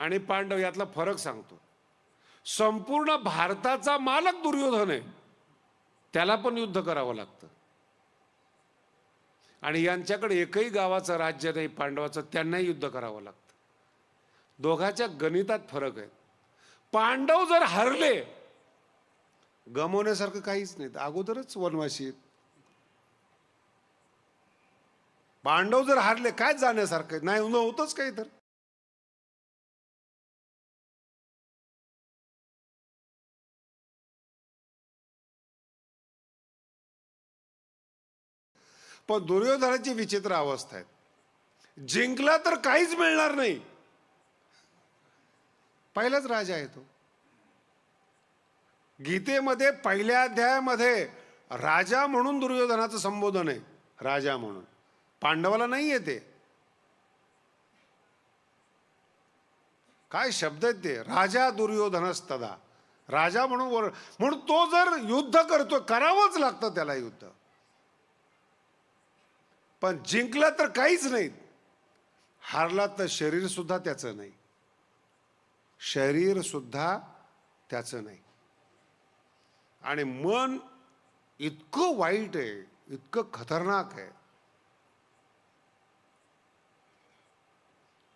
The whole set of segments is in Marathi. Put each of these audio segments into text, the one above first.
आणि पांडव यातला फरक सांगतो. संपूर्ण भारताचा मालक दुर्योधन आहे, त्याला पण युद्ध करावं लागतं. आणि यांच्याकडे एकही गावाचं राज्य नाही पांडवाचं, त्यांनाही युद्ध करावं लागतं. दोघांच्या गणितात फरक आहे. पांडव जर हरले, गमवण्यासारखं काहीच नाही, अगोदरच वनवासी आहेत. पांडव जर हारले, काय जाण्यासारखं नाही, नव्हतंच काही. तर पण दुर्योधनाची विचित्र अवस्था आहे. जिंकला तर काहीच मिळणार नाही. पहिलाच राजा आहे तो. गीतेमध्ये पहिल्या अध्यायामध्ये राजा म्हणून दुर्योधनाचं संबोधन आहे. राजा म्हणून पांडवाला नाही येते. काय शब्द आहेत ते, राजा दुर्योधनस्तदा. राजा म्हणून तो जर युद्ध करतो, करावंच लागतं त्याला युद्ध. पण जिंकला तर काहीच नाही, हारला तर शरीर सुद्धा त्याचं नाही. शरीर सुद्धा त्याचं नाही. आणि मन इतकं वाईट आहे, इतकं खतरनाक आहे.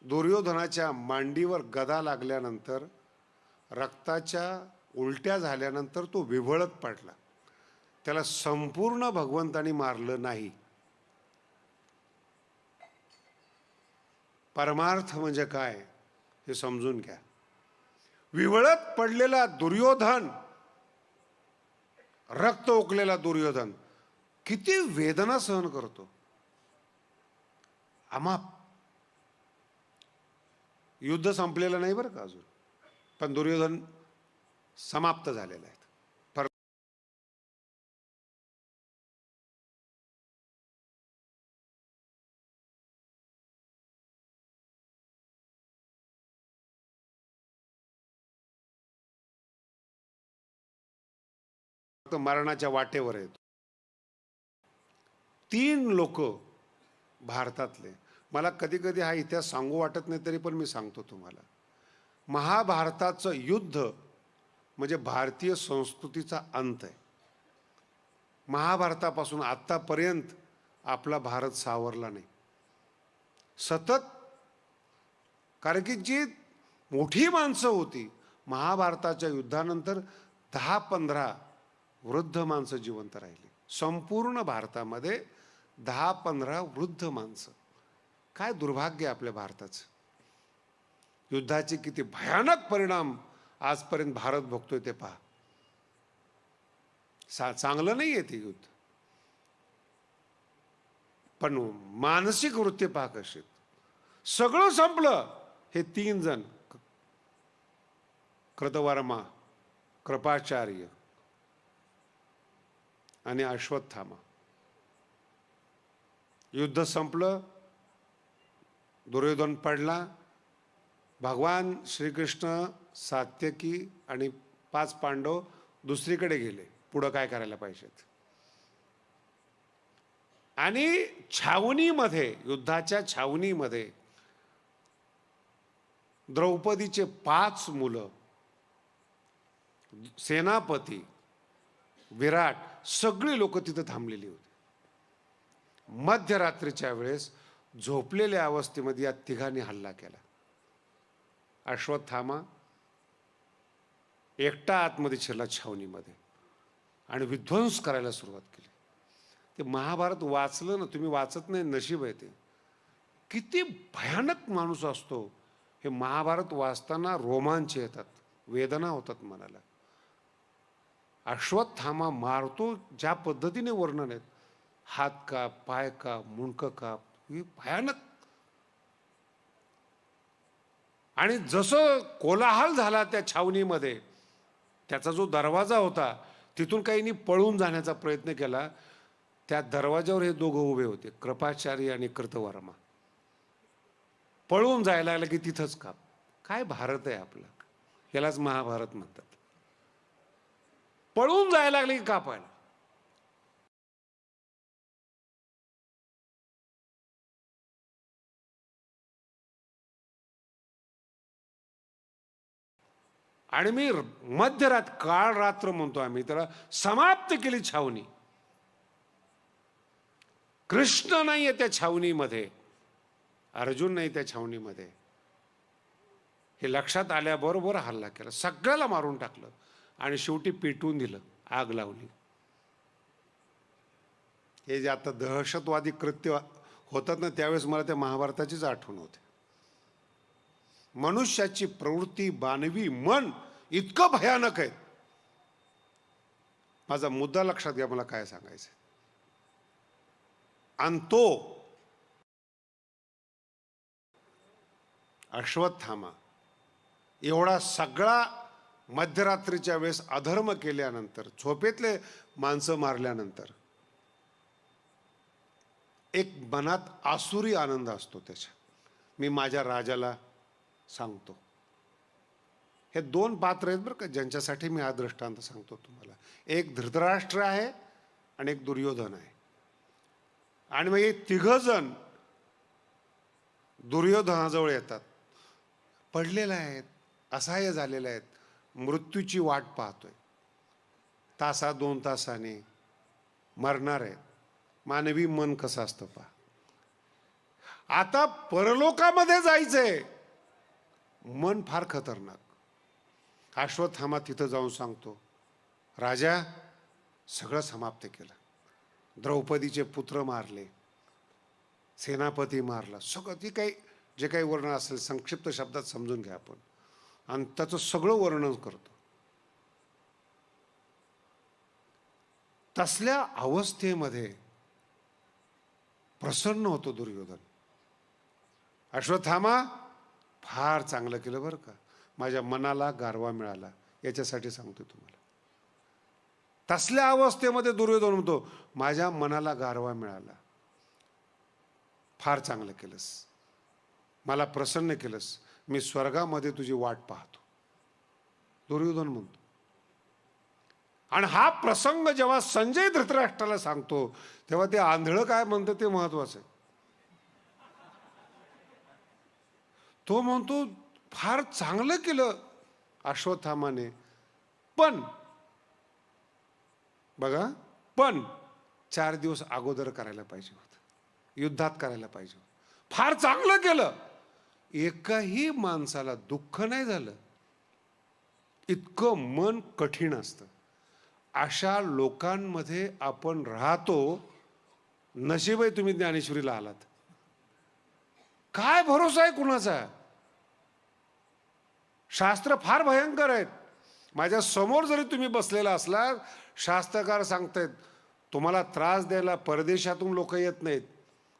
दुर्योधनाच्या मांडीवर गदा लागल्यानंतर, रक्ताच्या उलट्या झाल्यानंतर तो विव्हळत पडला. त्याला संपूर्ण भगवंतानी मारलं नाही. परमार्थ म्हणजे काय हे समजून घ्या. विव्हळत पडलेला दुर्योधन, रक्त ओकलेला दुर्योधन किती वेदना सहन करतो. अमाप. युद्ध संपलेलं नाही बरं का अजून, पण दुर्योधन समाप्त झालेला आहे. मरणाच्या वाटेवर आहेत. 3 लोक भारतातले. मला कधी कधी हा इतिहास सांगू वाटत नाही, तरी पण मी सांगतो तुम्हाला. महाभारताचं युद्ध म्हणजे भारतीय संस्कृतीचा अंत आहे. महाभारतापासून आतापर्यंत आपला भारत सावरला नाही सतत. कारण की जी मोठी माणसं होती, महाभारताच्या युद्धानंतर 10-15 वृद्ध माणसं जिवंत राहिली. संपूर्ण भारतामध्ये 10-15 वृद्ध माणसं. काय दुर्भाग्य आपल्या भारताचं. युद्धाचे किती भयानक परिणाम आजपर्यंत भारत भोगतोय ते पहा. चांगलं नाही आहे ते युद्ध, पण मानसिक वृत्ती पहा कशी. सगळं संपलं. हे 3 जण, कृतवर्मा, कृपाचार्य आणि अश्वत्थामा. युद्ध संपलं, दुर्योधन पडला. भगवान श्रीकृष्ण, सात्यकी आणि 5 पांडव दुसरीकडे गेले, पुढं काय करायला पाहिजेत. आणि छावणीमध्ये, युद्धाच्या छावणीमध्ये द्रौपदीचे 5 मुलं, सेनापती, विराट, सगळी लोक तिथं थांबलेली होती. मध्यरात्रीच्या वेळेस झोपलेल्या अवस्थेमध्ये या तिघांनी हल्ला केला. अश्वत्थामा एकटा आतमध्ये शिरला छावणीमध्ये आणि विध्वंस करायला सुरुवात केली. ते महाभारत वाचलं ना तुम्ही, वाचत नाही, नशीब आहे ते. किती भयानक माणूस असतो हे महाभारत वाचताना रोमांच येतात, वेदना होतात मनाला. अश्वत्थामा मारतो ज्या पद्धतीने वर्णन आहेत, हात काप, पाय काप, मुंडकं काप, ही भयानक. आणि जसं कोलाहल झाला त्या छावणीमध्ये, त्याचा जो दरवाजा होता तिथून काहींनी पळून जाण्याचा प्रयत्न केला. त्या दरवाजावर हे दोघं उभे होते, कृपाचार्य आणि कृतवर्मा. पळून जायला लागलं की तिथंच काप. काय भारत आहे आपला, यालाच महाभारत म्हणतात. पळून जायला लागले की कापायला. आणि मी मध्यरात काळ रात्र म्हणतो आम्ही त्याला, समाप्त केली छावणी. कृष्ण नाहीये त्या छावणीमध्ये, अर्जुन नाही त्या छावणीमध्ये. हे लक्षात आल्याबरोबर हल्ला केला, सगळ्याला मारून टाकलं आणि शेवटी पेटवून दिलं, आग लावली. हे जे आता दहशतवादी कृत्य होतात ना, त्यावेळेस मला त्या महाभारताचीच आठवण होते. मनुष्याची प्रवृत्ती, मानवी मन इतकं भयानक आहे. माझा मुद्दा लक्षात घ्या, मला काय सांगायचं. आणि तो अश्वत्थामा एवढा सगळा मध्यरात्रीच्या वेळेस अधर्म केल्यानंतर, झोपेतले माणसं मारल्यानंतर, एक मनात आसुरी आनंद असतो त्याच्या. मी माझ्या राजाला सांगतो. हे दोन पात्र आहेत बरं का, ज्यांच्यासाठी मी हा दृष्टांत सांगतो तुम्हाला. एक धृतराष्ट्र आहे आणि एक दुर्योधन आहे. आणि मग हे तिघजण दुर्योधनाजवळ येतात. पडलेले आहेत, असहाय्य झालेले आहेत, मृत्यूची वाट पाहतोय, तासा दोन तासाने मरणार आहेत. मानवी मन कसं असतं पहा. आता परलोकामध्ये जायचंय, मन फार खतरनाक. अश्वत्थामा तिथं जाऊन सांगतो, राजा सगळं समाप्त केलं, द्रौपदीचे पुत्र मारले, सेनापती मारला, सगळं. ती काही जे काही वर्णन असेल संक्षिप्त शब्दात समजून घ्या आपण, आणि त्याचं सगळं वर्णन करतो. तसल्या अवस्थेमध्ये प्रसन्न होतो दुर्योधन. अश्वत्थामा फार चांगलं केलं बरं का, माझ्या मनाला गारवा मिळाला, याच्यासाठी सांगतो तुम्हाला. तसल्या अवस्थेमध्ये दुर्योधन म्हणतो, माझ्या मनाला गारवा मिळाला, फार चांगलं केलंस, मला प्रसन्न केलंस, मी स्वर्गामध्ये तुझी वाट पाहतो, दुर्योधन म्हणतो. आणि हा प्रसंग जेव्हा संजय धृतराष्ट्राला सांगतो, तेव्हा ते आंधळं काय म्हणतं ते महत्वाचं आहे. तो म्हणतो, फार चांगलं केलं अश्वत्थामाने, पण बघा, पण 4 दिवस अगोदर करायला पाहिजे होतं, युद्धात करायला पाहिजे होतं. फार चांगलं केलं, एकाही माणसाला दुःख नाही झालं. इतकं मन कठीण असतं. अशा लोकांमध्ये आपण राहतो. नशीब आहे तुम्ही ज्ञानेश्वरीला आलात. काय भरोसा आहे कुणाचा. शास्त्र फार भयंकर आहेत. माझ्या समोर जरी तुम्ही बसलेला असला, शास्त्रकार सांगतायत तुम्हाला त्रास द्यायला परदेशातून लोक येत नाहीत,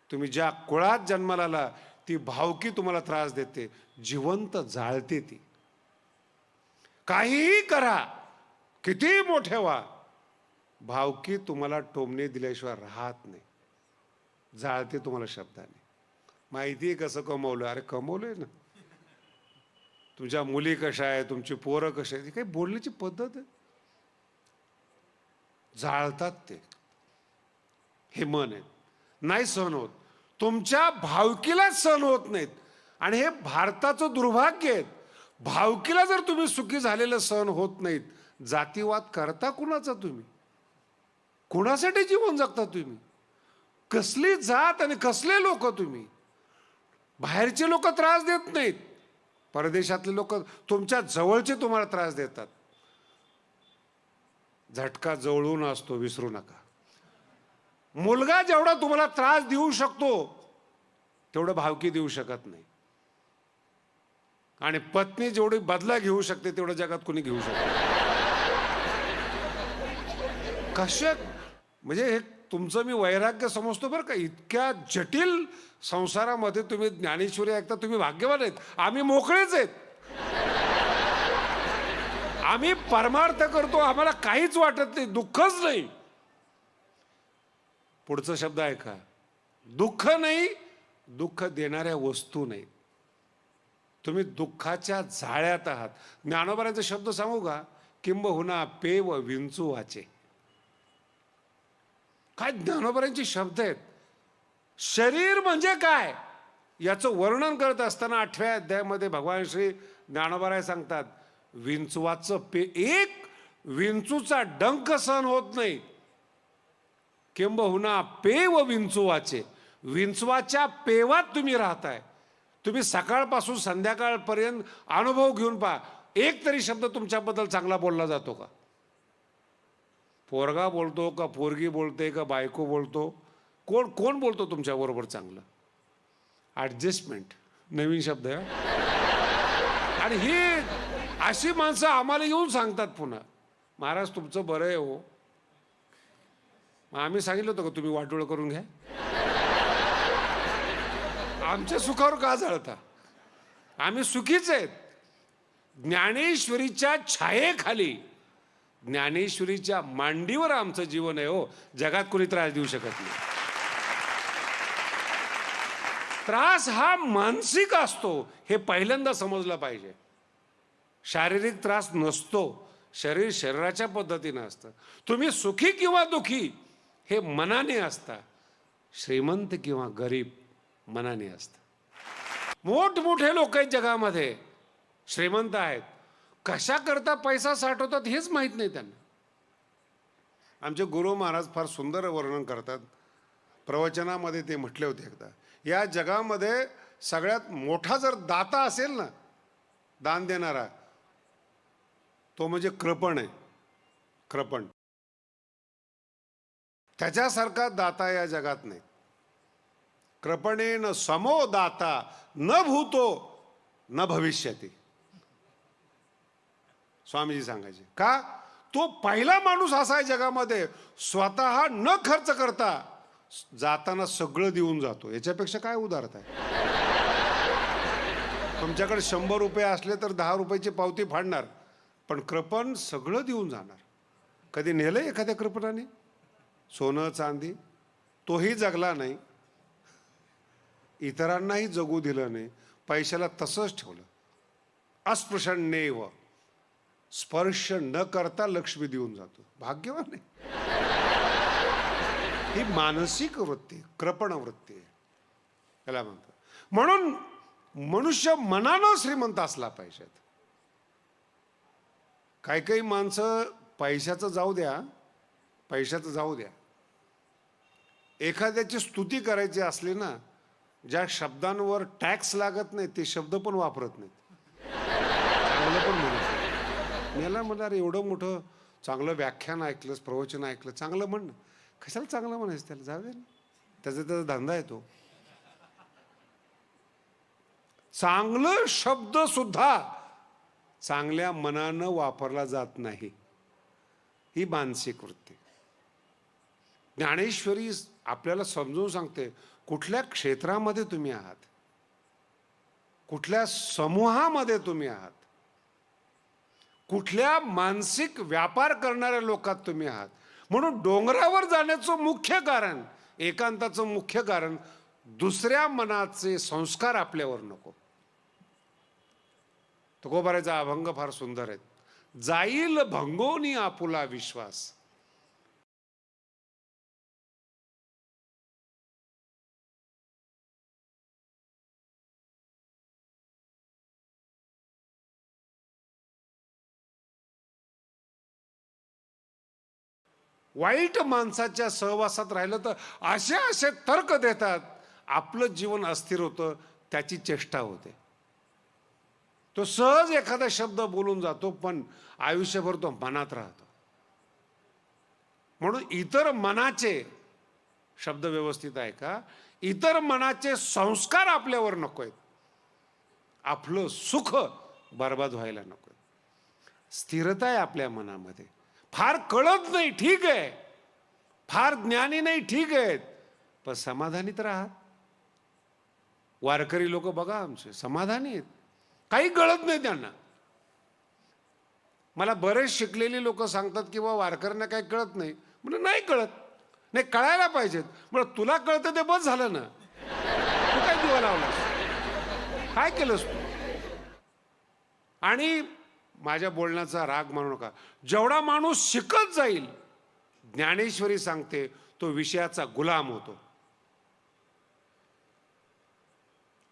तुम्ही ज्या कुळात जन्माला आला ती भावकी तुम्हाला त्रास देते, जिवंत जाळते ती. काहीही करा, किती मोठे व्हा, भावकी तुम्हाला टोमणे दिल्याशिवाय राहत नाही, जाळते तुम्हाला शब्दाने. माहिती आहे कसं कमवलं? अरे कमवलंय ना. तुमच्या मुली कशा आहे, तुमची पोरं कशा आहेत, काही बोलण्याची पद्धत आहे. जाळतात ते. हे मन आहे, नाही सहन होत. तुमच्या भावकीलाच सहन होत नाहीत. आणि हे भारताचं दुर्भाग्य आहे. भावकीला जर तुम्ही सुखी झालेलं सहन होत नाहीत, जातीवाद करता कुणाचा तुम्ही? कुणासाठी जीवन जगता तुम्ही? कसली जात आणि कसले लोक तुम्ही? बाहेरचे लोक त्रास देत नाहीत, परदेशातले लोक तुमच्या जवळचे तुम्हाला त्रास देतात. झटका जवळून असतो, विसरू नका. मुलगा जेवढा तुम्हाला त्रास देऊ शकतो तेवढं भावकी देऊ शकत नाही. आणि पत्नी जेवढी बदला घेऊ शकते तेवढं जगात कोणी घेऊ शकत नाही. कशा म्हणजे हे तुमचं मी वैराग्य समजतो बरं का. इतक्या जटिल संसारामध्ये तुम्ही ज्ञानेश्वरी ऐकता, तुम्ही भाग्यवान आहेत. आम्ही मोकळेच आहेत. आम्ही परमार्थ करतो, आम्हाला काहीच वाटत नाही, दुःखच नाही. पुढचा शब्द आहे का? दुःख नाही, दुःख देणाऱ्या वस्तू नाही. तुम्ही दुःखाच्या जाळ्यात आहात. ज्ञानोबारांचे शब्द सांगू का? किंबहुना पेव विंचू वाचे. काय ज्ञानोबारांचे शब्द आहेत. शरीर म्हणजे काय याचं वर्णन करत असताना 8व्या अध्यायामध्ये भगवान श्री ज्ञानोबाराय सांगतात, विंचवाचं एक विंचूचा डंक सहन होत नाही, किंबहुना पेव विंचवाचे. विंचवाच्या पेवात तुम्ही राहताय. तुम्ही सकाळपासून संध्याकाळपर्यंत अनुभव घेऊन पहा, एक तरी शब्द तुमच्याबद्दल चांगला बोलला जातो का? पोरगा बोलतो का, पोरगी बोलते का, बायको बोलतो, कोण कोण बोलतो तुमच्याबरोबर चांगलं? ॲडजस्टमेंट नवीन शब्द आहे. आणि ही अशी माणसं आम्हाला येऊन सांगतात पुन्हा, महाराज तुमचं बरं आहे हो. आम्ही सांगितलं होतं का तुम्ही वाटोळं करून घ्या? आमच्या सुखावर का जळता? आम्ही सुखीच आहेत. ज्ञानेश्वरीच्या छायेखाली, ज्ञानेश्वरीच्या मांडीवर आमचं जीवन आहे हो. जगात कोणी त्रास देऊ शकत नाही. त्रास हा मानसिक असतो, हे पहिल्यांदा समजलं पाहिजे. शारीरिक त्रास नसतो, शरीर शरीराच्या पद्धतीनं असतं. तुम्ही सुखी किंवा दुखी हे मनाने असता, श्रीमंत किंवा गरीब मनाने असतं. मोठमोठे लोक आहेत जगामध्ये, श्रीमंत आहेत, कशा करता पैसा साठवतात हेच माहीत नाही त्यांना. आमचे गुरु महाराज फार सुंदर वर्णन करतात. प्रवचनामध्ये ते म्हटले होते एकदा, या जगामध्ये सगळ्यात मोठा जर दाता असेल ना, दान देणारा, तो म्हणजे कृपण आहे. कृपण, त्याच्यासारखा दाता या जगात नाही. कृपणेन समो दाता न भूतो न भविष्यती, स्वामीजी सांगायचे. का? तो पहिला माणूस असा आहे जगामध्ये, स्वतः न खर्च करता जाताना सगळं देऊन जातो. याच्यापेक्षा काय उदारत आहे? तुमच्याकडे 100 रुपये असले तर 10 रुपयाची पावती फाडणार, पण कृपण सगळं देऊन जाणार. कधी नेलंय एखाद्या कृपणाने सोनं चांदी? तोही जगला नाही, इतरांनाही जगू दिलं नाही, पैशाला तसंच ठेवलं. अस्पृशन्नेव, स्पर्श न करता लक्ष्मी देऊन जातो. भाग्यवान आहे. ही मानसिक वृत्ती, कृपण वृत्ती आहे याला म्हणतात. म्हणून मनुष्य मनानं श्रीमंत असला पाहिजे. काही काही माणसं पैशाचं जाऊ द्या, पैशाचं जाऊ द्या, एखाद्याची स्तुती करायची असली ना, ज्या शब्दांवर टॅक्स लागत नाही ते शब्द पण वापरत नाहीत. चांगलं पण म्हणत, मला म्हणणार एवढं मोठं चांगलं व्याख्यान ऐकलंस, प्रवचन ऐकलं, चांगलं म्हण. कशाला चांगलं म्हणायचं त्याला? जाऊ दे ना, त्याचा धंदा आहे तो. चांगलं शब्द सुद्धा चांगल्या मनानं वापरला जात नाही. ही मानसिक वृत्ती. ज्ञानेश्वरी आपल्याला समजून सांगते, कुठल्या क्षेत्रामध्ये तुम्ही आहात, कुठल्या समूहामध्ये तुम्ही आहात, कुठल्या मानसिक व्यापार करणाऱ्या लोकात तुम्ही आहात. म्हणून डोंगरावर जाण्याचं मुख्य कारण, एकांताचं मुख्य कारण, दुसऱ्या मनाचे संस्कार आपल्यावर नको. तुकोबाराचा अभंग फार सुंदर आहेत. जाईल भंगोनी आपुला विश्वास, वाईट माणसाच्या सहवासात राहिलं तर असे असे तर्क देतात, आपलं जीवन अस्थिर होतं, त्याची चेष्टा होते. तो सहज एखादा शब्द बोलून जातो, पण आयुष्यभर तो मनात राहतो. म्हणून इतर मनाचे शब्द व्यवस्थित आहे का, इतर मनाचे संस्कार आपल्यावर नकोय. आपलं सुख बर्बाद व्हायला नकोय. स्थिरता आहे आपल्या मनामध्ये. फार कळत नाही ठीक आहे, फार ज्ञानी नाही ठीक आहेत, पण समाधानी तर आहात. वारकरी लोक बघा आमचे समाधानी आहेत, काही कळत नाही त्यांना. मला बरेच शिकलेली लोक सांगतात की बा वारकऱ्यांना काही कळत नाही. म्हणजे नाही कळत, नाही कळायला पाहिजेत. म्हणजे तुला कळतं ते बस झालं ना, तू काय दिवा लावलास, काय केलंस तू? आणि माझ्या बोलण्याचा राग मानू नका, जेवढा माणूस शिकत जाईल, ज्ञानेश्वरी सांगते, तो विषयाचा गुलाम होतो.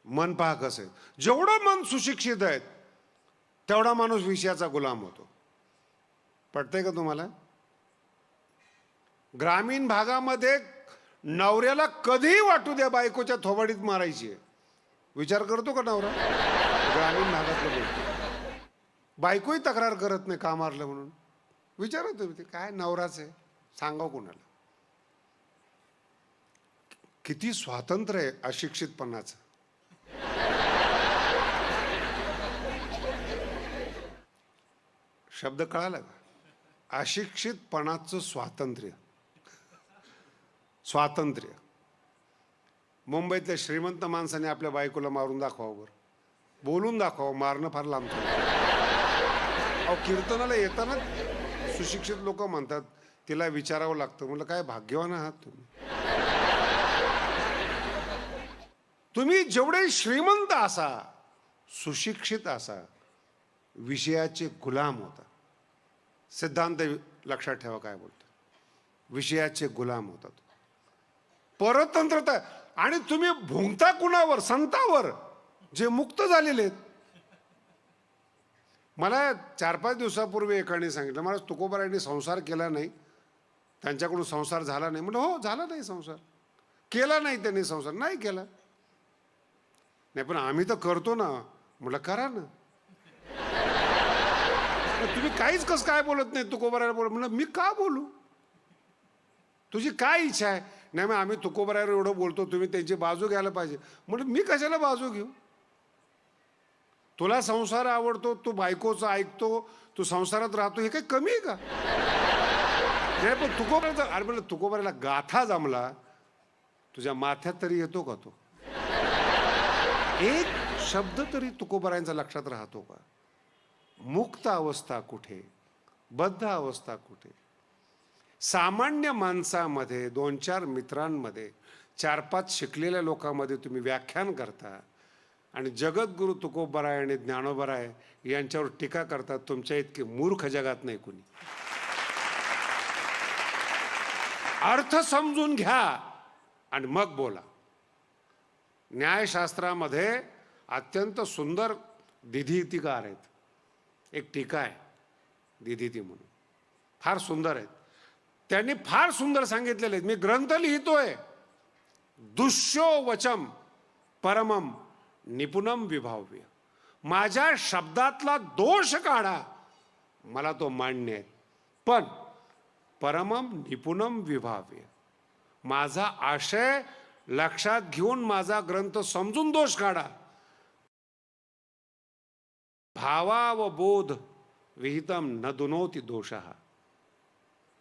मन पहा कसं आहे. जेवढं मन सुशिक्षित आहे तेवढा माणूस विषयाचा गुलाम होतो. पटतंय का तुम्हाला? ग्रामीण भागामध्ये नवऱ्याला कधीही वाटू द्या बायकोच्या थोबाडीत मारायची आहे, विचार करतो का नवरा? ग्रामीण भागातलं बोलतो. बायकोही तक्रार करत नाही का मारलं म्हणून. विचारत ते काय नवराच आहे, सांगाव कोणाला? किती स्वातंत्र्य आहे अशिक्षितपणाचं. शब्द कळाला का? अशिक्षितपणाचं स्वातंत्र्य. स्वातंत्र्य. मुंबईतल्या श्रीमंत माणसाने आपल्या बायकोला मारून दाखवावं, बरं बोलून दाखवावं, मारणं फार लांबचं. अहो कीर्तनाला येताना सुशिक्षित लोक म्हणतात तिला विचारावं लागतं. म्हटलं काय भाग्यवान आहात तुम्ही. तुम्ही जेवढे श्रीमंत असा, सुशिक्षित असा, विषयाचे गुलाम होता. सिद्धांत लक्षात ठेवा काय बोलतो. विषयाचे गुलाम होतात. परतंत्रता. आणि तुम्ही भुंकता कुणावर? संतावर, जे मुक्त झालेले आहेत. मला 4-5 दिवसापूर्वी एकाने सांगितलं, मला तुकोबारायांनी संसार केला नाही, त्यांच्याकडून संसार झाला नाही. म्हटलं हो झाला नाही संसार. केला नाही त्यांनी संसार? नाही केला. नाही पण आम्ही तर करतो ना. म्हटलं करा ना. तुम्ही काहीच कसं काय बोलत नाही तुकोबारायला? बोल. म्हणलं मी का बोलू? तुझी काय इच्छा आहे? नाही मग आम्ही तुकोबारायवर एवढं बोलतो, तुम्ही त्यांची बाजू घ्यायला पाहिजे. म्हणलं मी कशाला बाजू घेऊ? तुला संसार आवडतो, तू बायकोचं ऐकतो, तू संसारात राहतो, हे काही कमी आहे का? नाही पण तुकोबारायचा, अरे म्हणलं तुकोबारायला गाथा जमला, तुझ्या माथ्यात तरी येतो का तो? एक शब्द तरी तुकोबारायांचा लक्षात राहतो का? मुक्त अवस्था कुठे, बद्ध अवस्था कुठे? सामान्य माणसामध्ये, 2-4 मित्रांमध्ये, 4-5 शिकलेल्या लोकांमध्ये तुम्ही व्याख्यान करता आणि जगद्गुरु तुकोबाराय आणि ज्ञानोबाराय यांच्यावर टीका करतात. तुमच्या इतके मूर्ख जगात नाही कुणी. अर्थ समजून घ्या आणि मग बोला. न्यायशास्त्रामध्ये अत्यंत सुंदर दिधीतिकार आहेत. एक टीका आहे दिधीती म्हणून, फार सुंदर आहेत. त्यांनी फार सुंदर सांगितलेले आहेत. मी ग्रंथ लिहितोय. दुष्यो वचम परमम निपुणम विभाव्य. माझ्या शब्दातला दोष काढा, मला तो मान्य आहे, पण परमम निपुणम विभाव्य, माझा आशय लक्षात घेऊन माझा ग्रंथ समजून दोष काढा. भावा व बोध विहितम न दुनोती दोषः.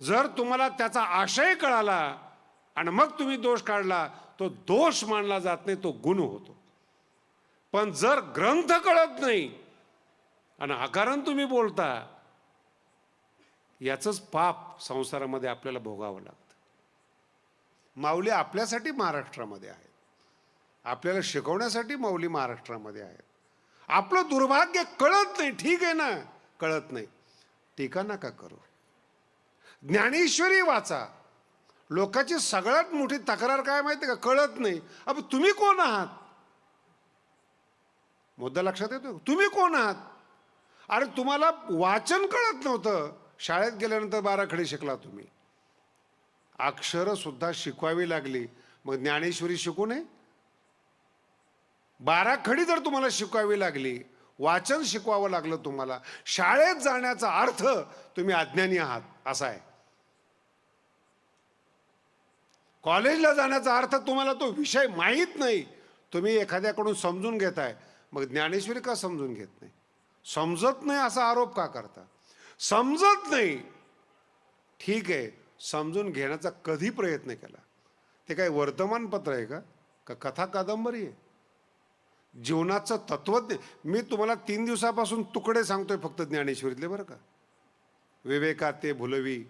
जर तुम्हाला त्याचा आशय कळाला आणि मग तुम्ही दोष काढला, तो दोष मानला जात नाही, तो गुण होतो. पण जर ग्रंथ कळत नाही आणि अकारण तुम्ही बोलता, याचंच पाप संसारामध्ये आपल्याला भोगावं लागतं. माऊली आपल्यासाठी महाराष्ट्रामध्ये आहेत, आपल्याला शिकवण्यासाठी माऊली महाराष्ट्रामध्ये आहेत. आपलं दुर्भाग्य कळत नाही, ठीक आहे ना, कळत नाही, टीका नका करू. ज्ञानेश्वरी वाचा. लोकांची सगळ्यात मोठी तक्रार काय माहिती का? कळत नाही. अब तुम्ही कोण आहात? मुद्दा लक्षात येतो? तुम्ही कोण आहात? अरे तुम्हाला वाचन कळत नव्हतं, शाळेत गेल्यानंतर 12 खडी शिकला तुम्ही, अक्षरं सुद्धा शिकवावी लागली, मग ज्ञानेश्वरी शिकू नये? 12 खडी जर तुम्हाला शिकवावी लागली, वाचन शिकवावं लागलं तुम्हाला, शाळेत जाण्याचा अर्थ तुम्ही अज्ञानी आहात असा आहे. कॉलेजला जाण्याचा अर्थ तुम्हाला तो विषय माहीत नाही, तुम्ही एखाद्याकडून समजून घेताय. मग ज्ञानेश्वरी का समजून घेत नाही? समजत नाही असा आरोप का करता? समजत नाही, ठीक आहे, समजून घेण्याचा कधी प्रयत्न केला? ते काय वर्तमानपत्र आहे का? का कथा कादंबरी आहे? जीवनाचं तत्वज्ञ. मी तुम्हाला 3 दिवसापासून तुकडे सांगतोय फक्त ज्ञानेश्वरीतले, बरं का. विवेका ते भुलवी,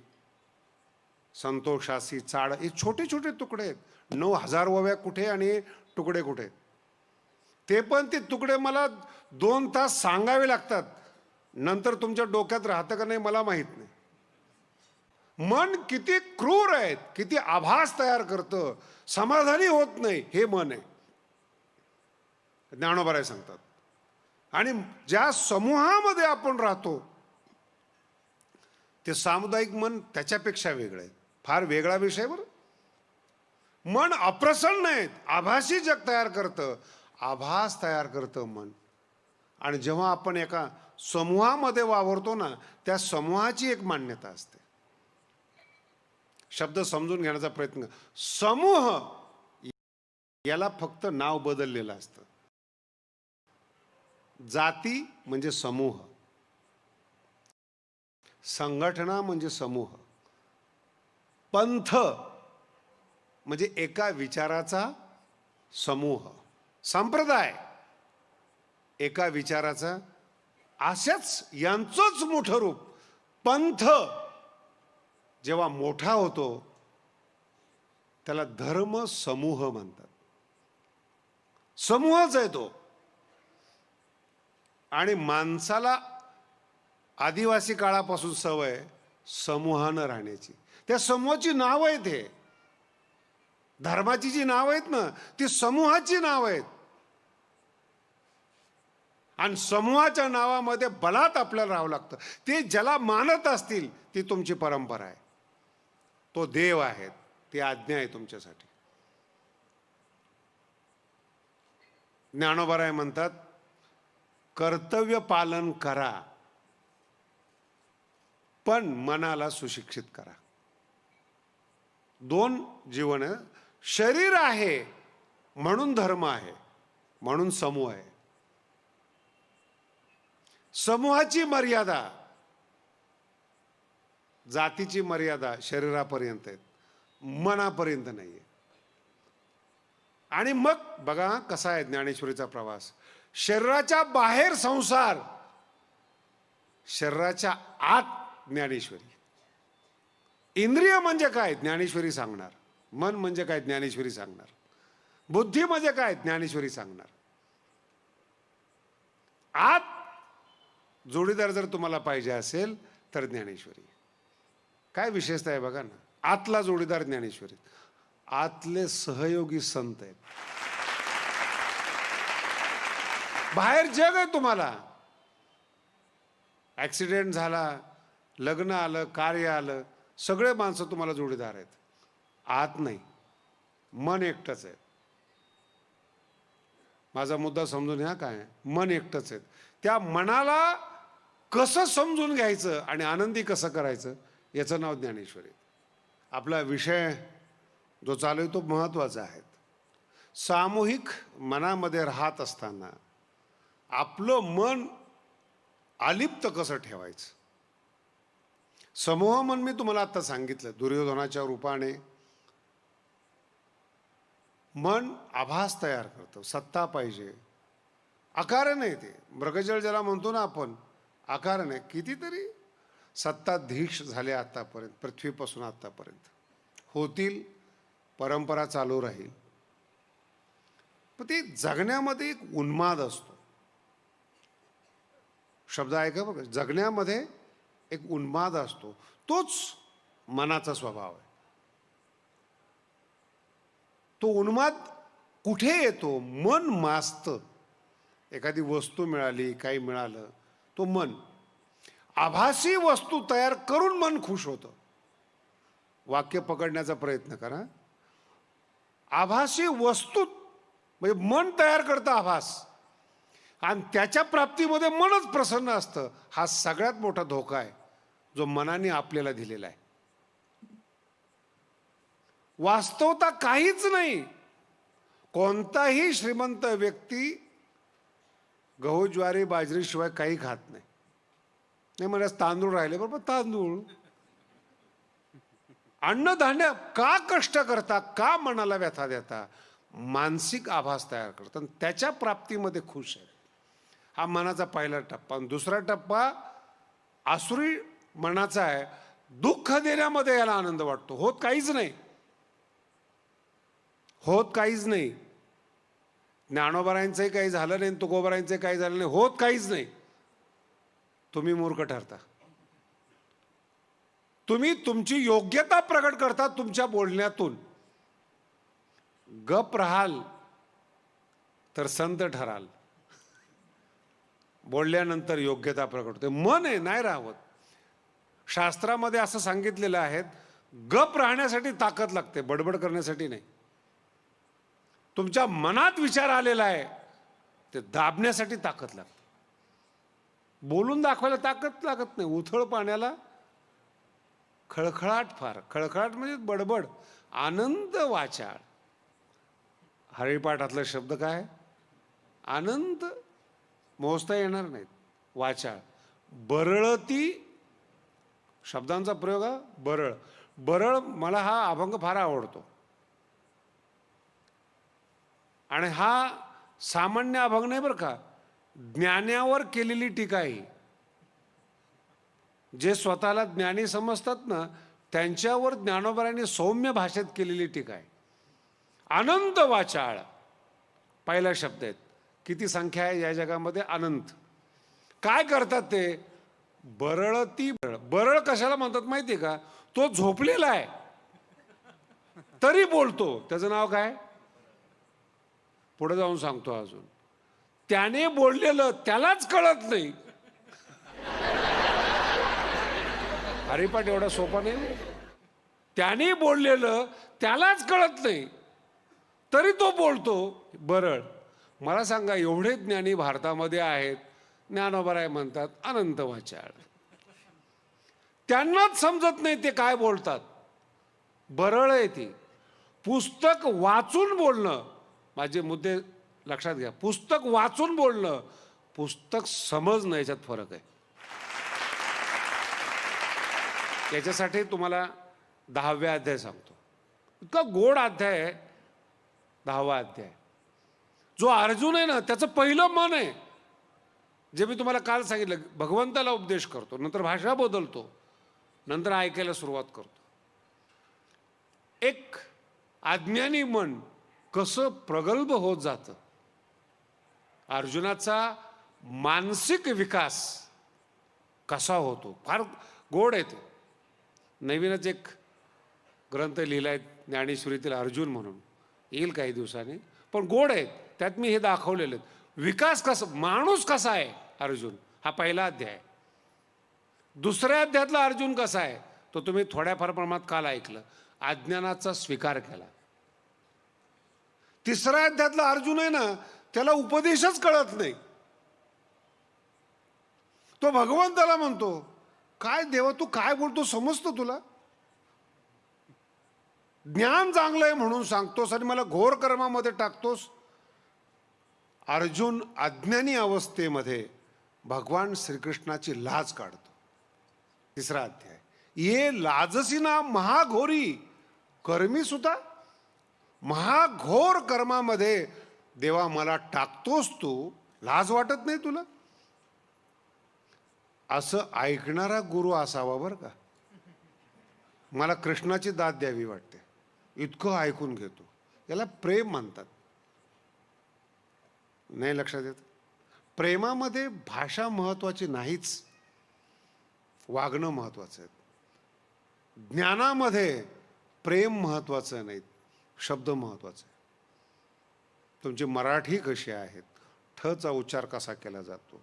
संतोषासी चाड, हे छोटे छोटे तुकडे आहेत. 9000 ओव्या कुठे आणि तुकडे कुठे? ते पण ते तुकडे मला 2 तास सांगावे लागतात. नंतर तुमच्या डोक्यात राहतं का नाही मला माहित नाही. मन किती क्रूर आहेत, किती आभास तयार करतं, समाधानी होत नाही, हे मन आहे. ज्ञानोबाराय सांगतात आणि ज्या समूहामध्ये आपण राहतो ते सामुदायिक मन त्याच्यापेक्षा वेगळं आहे, फार वेगळा विषय बरं. मन अप्रसन्न आहे, आभासी जग तयार करतं, आभास तयार करतं मन. आणि जेव्हा आपण एका समूहामध्ये वावरतो ना, त्या समूहाची एक मान्यता असते. शब्द समजून घेण्याचा प्रयत्न करा. समूह याला फक्त नाव बदललेलं असतं. जाती म्हणजे समूह, संघटना म्हणजे समूह, पंथ म्हणजे एका विचाराचा समूह, संप्रदाय एका विचाराचा, अशाच यांचंच मोठं रूप पंथ. जेव्हा मोठा होतो त्याला धर्म समूह म्हणतात. समूहच आहे तो. आणि माणसाला आदिवासी काळापासून सवय समूहानं राहण्याची. त्या समूहाची नाव आहेत, हे धर्माची जी नाव आहेत ना ती समूहाची नाव आहेत. आणि समूहाच्या नावामध्ये बलात् आपल्याला राहावं लागतं. ते ज्याला मानत असतील ती तुमची परंपरा आहे, तो देव आहे, ती आज्ञा आहे तुमच्यासाठी. ज्ञानोबा म्हणतात, कर्तव्य पालन करा पण मनाला सुशिक्षित करा. दोन जीवन आहे. शरीर आहे म्हणून धर्म आहे, म्हणून समूह आहे. समूहाची मर्यादा, जातीची मर्यादा शरीरापर्यंत आहे, मनापर्यंत नाही आहे. आणि मग बघा कसा आहे ज्ञानेश्वरीचा प्रवास. शरीराच्या बाहेर संसार, शरीराच्या आत ज्ञानेश्वरी. इंद्रिय म्हणजे काय ज्ञानेश्वरी सांगणार, मन म्हणजे काय ज्ञानेश्वरी सांगणार, बुद्धी म्हणजे काय ज्ञानेश्वरी सांगणार. आत जोडीदार जर तुम्हाला पाहिजे असेल तर ज्ञानेश्वरी. काय विशेषता आहे बघा ना, आतला जोडीदार ज्ञानेश्वरी, आतले सहयोगी संत आहेत. बाहेर जग आहे तुम्हाला, ऍक्सिडेंट झाला, लग्न आलं, कार्य आलं, सगळे माणसं तुम्हाला जोडीदार आहेत. आत नाही, मन एकटंच आहे. माझा मुद्दा समजून घ्या, काय मन एकटंच आहे. त्या मनाला कसं समजून घ्यायचं आणि आनंदी कसं करायचं याचं नाव ज्ञानेश्वरी. आपला विषय जो चालू आहे तो महत्त्वाचा आहे. सामूहिक मनामध्ये राहत असताना आपलं मन अलिप्त कसं ठेवायचं. समूह मन मी तुम्हाला आता सांगितलं, दुर्योधनाच्या रूपाने मन आभास तयार करतं. सत्ता पाहिजे, आकार नाही, ते मृगजळ ज्याला म्हणतो ना आपण, आकार नाही. कितीतरी सत्ताधीश झाले आतापर्यंत, पृथ्वीपासून आतापर्यंत होतील, परंपरा चालू राहील. पण ते जगण्यामध्ये एक उन्माद असतो. शब्द ऐका बघा, जगण्यामध्ये एक उन्माद असतो, तोच मनाचा स्वभाव आहे. तो उन्माद कुठे येतो? मन माजतं. एखादी वस्तू मिळाली, काही मिळालं, तो मन आभासी वस्तू तयार करून मन खुश होतं. वाक्य पकडण्याचा प्रयत्न करा. आभासी वस्तू म्हणजे मन तयार करतं आभास, आणि त्याच्या प्राप्तीमध्ये मनच प्रसन्न असतं. हा सगळ्यात मोठा धोका आहे जो मनाने आपल्याला दिलेला आहे. वास्तवता काहीच नाही. कोणताही श्रीमंत व्यक्ती गहू ज्वारी बाजरी शिवाय काही खात नाही. नाही मला तांदूळ राहिले, बरोबर तांदूळ. अन्नधान्य का कष्ट करता, का मनाला व्यथा देता, मानसिक आभास तयार करतात, त्याच्या प्राप्तीमध्ये खुश आहे. हा मनाचा पहिला टप्पा. आणि दुसरा टप्पा आसुरी मनाचा आहे. दुःख देण्यामध्ये याला आनंद वाटतो. होत काहीच नाही, होत काहीच नाही. ज्ञानोबारायांचंही काही झालं नाही, तुकोबारायांचंही काही झालं नाही, होत काहीच नाही. तुम्ही मूर्ख ठरता. तुम्ही तुमची योग्यता प्रकट करता तुमच्या बोलण्यातून. गप राहाल तर संत ठराल. बोलल्यानंतर योग्यता प्रकट होते. मन आहे नाही राहत. शास्त्रामध्ये असं सांगितलेलं आहे, गप राहण्यासाठी ताकद लागते, बडबड करण्यासाठी नाही. तुमच्या मनात विचार आलेला आहे ते दाबण्यासाठी ताकद लागते. बोलून दाखवायला ताकद लागत नाही. उथळ पाण्याला खळखळाट फार. खळखळाट म्हणजे बडबड. आनंद वाचाळ. हरिपाठातला शब्द काय? आनंद मोजता येणार नाहीत. वाचाळ. बरळती शब्दांचा प्रयोग हा बरळ. बरळ मला हा अभंग फार आवडतो. आणि हा सामान्य अभंग नाही बरं का, ज्ञानावर केलेली टीका आहे. जे स्वतःला ज्ञानी समजतात ना त्यांच्यावर ज्ञानोबरांनी सौम्य भाषेत केलेली टीका आहे. अनंत वाचाळ पहिला शब्द आहे. किती संख्या आहे या जगामध्ये? अनंत. काय करतात ते? बरळती. बरळ कशाला म्हणतात माहिती आहे का? तो झोपलेला आहे तरी बोलतो. त्याचं नाव काय? पुढे जाऊन सांगतो अजून. त्याने बोललेलं त्यालाच कळत नाही. हरिपाठ एवढा सोपा नाही. त्याने बोललेलं त्यालाच कळत नाही तरी तो बोलतो. बरळ. मला सांगा, एवढे ज्ञानी भारतामध्ये आहेत, ज्ञानोबराय म्हणतात अनंत वाचाळ. त्यांनाच समजत नाही ते काय बोलतात. बरळ आहे ती. पुस्तक वाचून बोलणं, माझे मुद्दे लक्षात घ्या. पुस्तक वाचून बोलणं, पुस्तक समजणं याच्यात फरक आहे. याच्यासाठी तुम्हाला 10व्या अध्याय सांगतो. इतका गोड अध्याय आहे 10वा अध्याय. जो अर्जुन आहे ना त्याचं पहिलं मन आहे. जे मी तुम्हाला काल सांगितलं, भगवंताला उपदेश करतो, नंतर भाषा बदलतो, नंतर ऐकायला सुरुवात करतो. एक अज्ञानी मन कसं प्रगल्भ होत जातं. अर्जुनाचा मानसिक विकास कसा होतो, फार गोड आहे ते. नवीनच एक ग्रंथ लिहिलाय ज्ञानेश्वरीतील अर्जुन म्हणून, येईल काही दिवसांनी, पण गोड आहे. त्यात मी हे दाखवलेलं आहे. विकास कसा, माणूस कसा आहे अर्जुन, हा पहिला अध्याय आहे. दुसऱ्या अध्यायातला अर्जुन कसा आहे तो तुम्ही थोड्याफार प्रमाणात काल ऐकलं. अज्ञानाचा स्वीकार केला. तिसऱ्या अध्यायातला अर्जुन आहे ना त्याला उपदेशच कळत नाही. तो भगवंताला म्हणतो, काय देवा तू काय बोलतो, समजतो तुला? ज्ञान चांगलं आहे म्हणून सांगतोस आणि मला घोर कर्मामध्ये टाकतोस. अर्जुन अज्ञानी अवस्थेमध्ये भगवान श्रीकृष्णाची लाज काढतो. तिसरा अध्याय. ये लाजसी ना महाघोरी कर्मी सुद्धा. महाघोर कर्मामध्ये देवा मला टाकतोस तू, लाज वाटत नाही तुला? असं ऐकणारा गुरु असावा बरं का. मला कृष्णाची दाद द्यावी वाटते, इतकं ऐकून घेतो. याला प्रेम म्हणतात. नाही लक्षात येत? प्रेमामध्ये भाषा महत्वाची नाहीच, वागणं महत्वाचं आहे. ज्ञानामध्ये प्रेम महत्वाचं नाही, शब्द महत्वाचे आहे. तुमची मराठी कशी आहेत, ठचा उच्चार कसा केला जातो,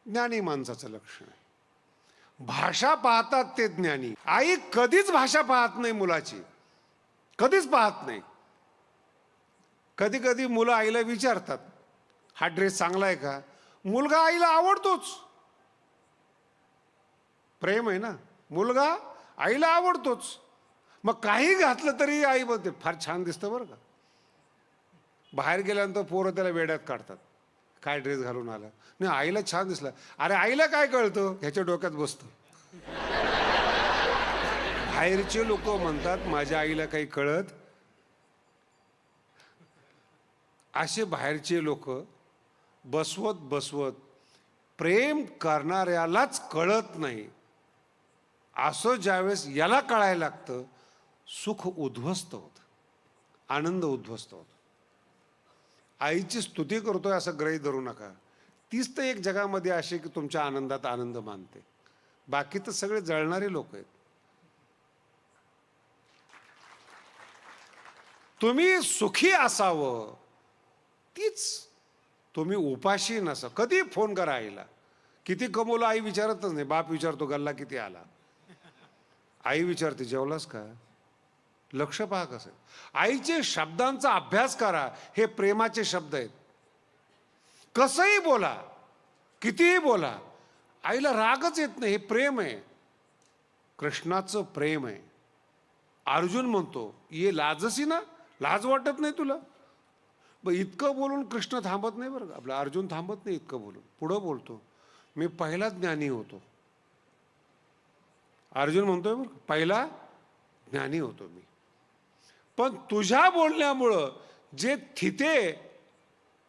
ज्ञानी माणसाचं लक्षण आहे. भाषा पाहतात ते ज्ञानी. आई कधीच भाषा पाहत नाही मुलाची, कधीच पाहत नाही. कधी कधी मुलं आईला विचारतात, हा ड्रेस चांगला आहे का? मुलगा आईला आवडतोच. प्रेम आहे ना. मुलगा आईला आवडतोच. मग काही घातलं तरी आई बोलते फार छान दिसतं बरं का. बाहेर गेल्यानंतर पोरं त्याला वेड्यात काढतात, काय ड्रेस घालून आला? नाही आईला छान दिसला. अरे आईला काय कळतं, ह्याच्या डोक्यात बसतं. बाहेरचे लोक म्हणतात माझ्या आईला काही कळत. असे बाहेरचे लोक बसवत बसवत प्रेम करणाऱ्यालाच कळत नाही. असं ज्यावेळेस याला कळायला लागतं, सुख उद्ध्वस्त होतं, आनंद उद्ध्वस्त होतो. आईची स्तुती करतोय असं गृहीत धरू नका. तीच तर एक जगामध्ये अशी की तुमच्या आनंदात आनंद मानते. बाकी तर सगळे जळणारे लोक आहेत. तुम्ही सुखी असावं तीच तुम्ही उपाशी नसा. कधी फोन करा आईला. किती कमवलं आई विचारतच नाही. बाप विचारतो गल्ला किती आला. आई विचारते जेवलास का. लक्ष पहा कसं. आईचे शब्दांचा अभ्यास करा. हे प्रेमाचे शब्द आहेत. कसंही बोला, कितीही बोला, आईला रागच येत नाही. हे प्रेम आहे, कृष्णाचं प्रेम आहे. अर्जुन म्हणतो ये लाजसी ना, लाज वाटत नाही तुला. इतकं बोलून कृष्ण थांबत नाही बरं का. आपला अर्जुन थांबत नाही इतकं बोलून. पुढं बोलतो मी पहिला ज्ञानी होतो. अर्जुन म्हणतोय बरं, पहिला ज्ञानी होतो मी. पण तुझ्या बोलण्यामुळं जे थिते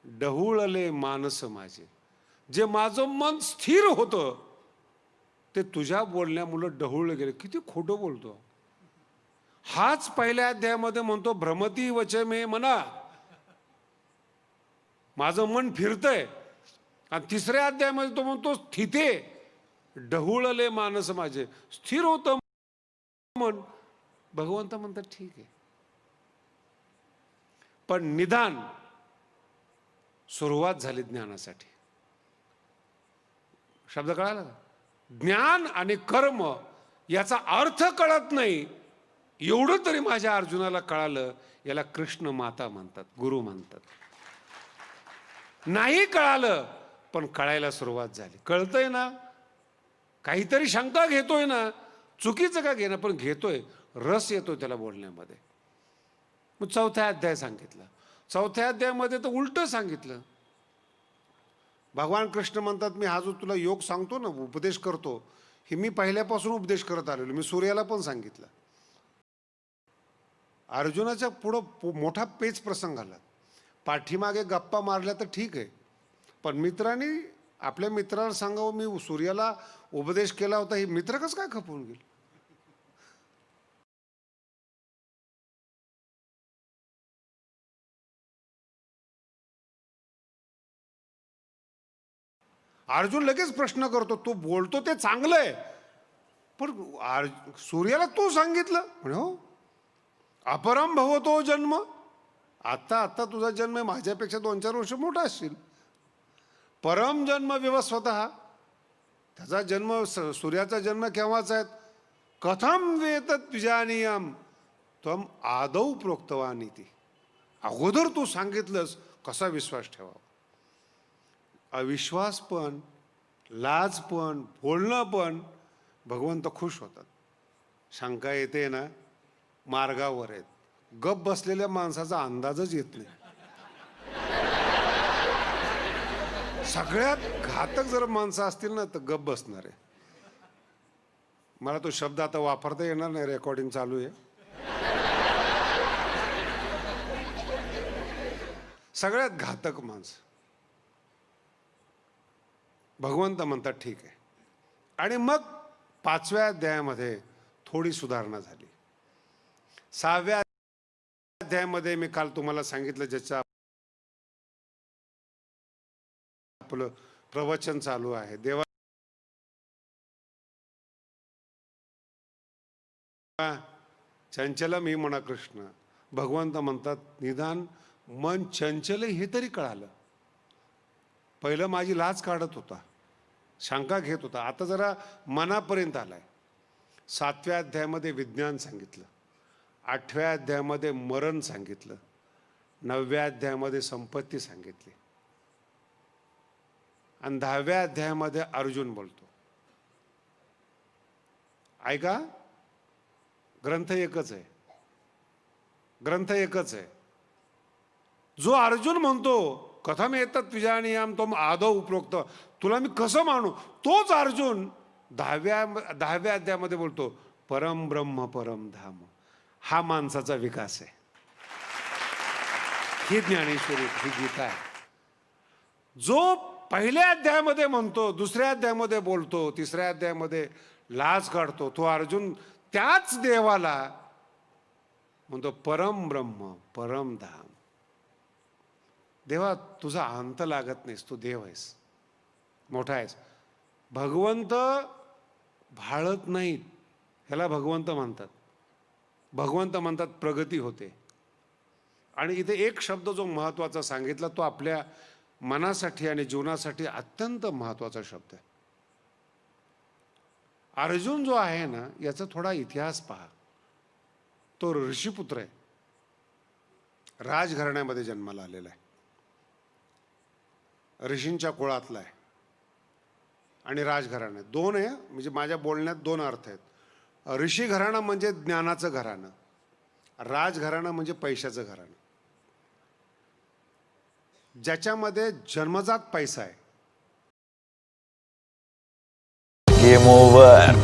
डहुळले मानस माझे, जे माझं मन स्थिर होतं ते तुझ्या बोलण्यामुळं डहुळलं गेलं. किती खोटं बोलतो. हाच पहिल्या अध्यायामध्ये म्हणतो भ्रमती वच मे मना, माझं मन फिरतंय. आणि तिसऱ्या अध्यायामध्ये तो म्हणतो स्थिते डहुळले मानस माझे, स्थिर होतं मन. भगवंत म्हणतात ठीक आहे, पण निदान सुरुवात झाली ज्ञानासाठी. शब्द कळाला का. ज्ञान आणि कर्म याचा अर्थ कळत नाही एवढं तरी माझ्या अर्जुनाला कळालं. याला कृष्ण माता म्हणतात, गुरु म्हणतात. नाही कळालं पण कळायला सुरुवात झाली. कळतंय ना, काहीतरी शंका घेतोय ना, चुकीचं का घेणं पण घेतोय, रस येतोय त्याला बोलण्यामध्ये. मग चौथ्या अध्याय सांगितलं. चौथ्या अध्यायामध्ये तर उलट सांगितलं. भगवान कृष्ण म्हणतात मी हा जो तुला योग सांगतो ना, उपदेश करतो, हे मी पहिल्यापासून उपदेश करत आलेलो. मी सूर्याला पण सांगितलं. अर्जुनाच्या पुढं मोठा पेच प्रसंग आला. पाठीमागे गप्पा मारल्या तर ठीक आहे, पण मित्रांनी आपल्या मित्राला सांगावं मी सूर्याला उपदेश केला होता, हे मित्र कसं काय खपवून गेले. अर्जुन लगेच प्रश्न करतो, तू बोलतो ते चांगलं आहे, पण सूर्याला तू सांगितलं म्हणे. हो, अपरम भवतो जन्म. आता आता तुझा जन्म आहे, माझ्यापेक्षा 2-4 वर्ष मोठा असशील. परम जन्म विवस्वत, त्याचा जन्म, सूर्याचा जन्म केव्हाचा आहे. कथम वेतत विजानीयम त्वम आदौ प्रोक्तवानिती. अगोदर तू सांगितलंस, कसा विश्वास ठेवावा. अविश्वास पण, लाज पण, बोलणं पण भगवंत खुश होतात. शंका येते ना, मार्गावर आहेत. गप बसलेल्या माणसाचा अंदाजच येत नाही. सगळ्यात घातक जर माणसं असतील ना तर गप बसणार आहे. मला तो शब्द आता वापरता येणार नाही, रेकॉर्डिंग चालू आहे. सगळ्यात घातक माणसं. भगवंत म्हणतात ठीक आहे. आणि मग 5व्या अध्यायामध्ये थोडी सुधारणा झाली. 6व्या अध्यायामध्ये मी काल तुम्हाला सांगितलं, ज्याच्या आपलं प्रवचन चालू आहे, देवा चंचलम ही म्हणा कृष्ण. भगवंत म्हणतात निदान मन चंचल हे तरी कळालं. पहिलं माझी लाज काढत होता, शंका घेत होता, आता जरा मनापर्यंत आलाय. 7व्या अध्यायामध्ये विज्ञान सांगितलं. 8व्या अध्यायामध्ये मरण सांगितलं. 9व्या अध्यायामध्ये संपत्ती सांगितली. आणि 10व्या अध्यायामध्ये अर्जुन बोलतो. ऐका, ग्रंथ एकच आहे, ग्रंथ एकच आहे. जो अर्जुन म्हणतो कथम येतात विजानीयाम तुम आदौ उपरोक्त, तुला मी कसं मानू, तोच अर्जुन 10व्या अध्यायामध्ये बोलतो परम ब्रह्म परम धाम. हा माणसाचा विकास आहे. ही ज्ञानेश्वरी, ही गीता आहे. जो पहिल्या अध्यायामध्ये म्हणतो, दुसऱ्या अध्यायामध्ये बोलतो, तिसऱ्या अध्यायामध्ये लाज काढतो, तो अर्जुन त्याच देवाला म्हणतो परम ब्रह्म परम धाम. देवा तुझा अंत लागत नाहीस, तू देव आहेस, मोठा आहेस. भगवंत भाळत नाहीत, ह्याला भगवंत म्हणतात. भगवंत म्हणतात प्रगती होते. आणि इथे एक शब्द जो महत्त्वाचा सांगितला तो आपल्या मनासाठी आणि जीवनासाठी अत्यंत महत्वाचा शब्द आहे. अर्जुन जो आहे ना, याचा थोडा इतिहास पहा. तो ऋषीपुत्र आहे, राजघराण्यामध्ये जन्माला आलेला आहे, ऋषींच्या कुळातला आहे आणि राजघराणं दोन आहे. म्हणजे माझ्या बोलण्यात दोन अर्थ आहेत. ऋषी घराणं म्हणजे ज्ञानाचं घराणं, राजघराणं म्हणजे पैशाचं घराणं. ज्याच्यामध्ये जन्मजात पैसा आहे. Game over.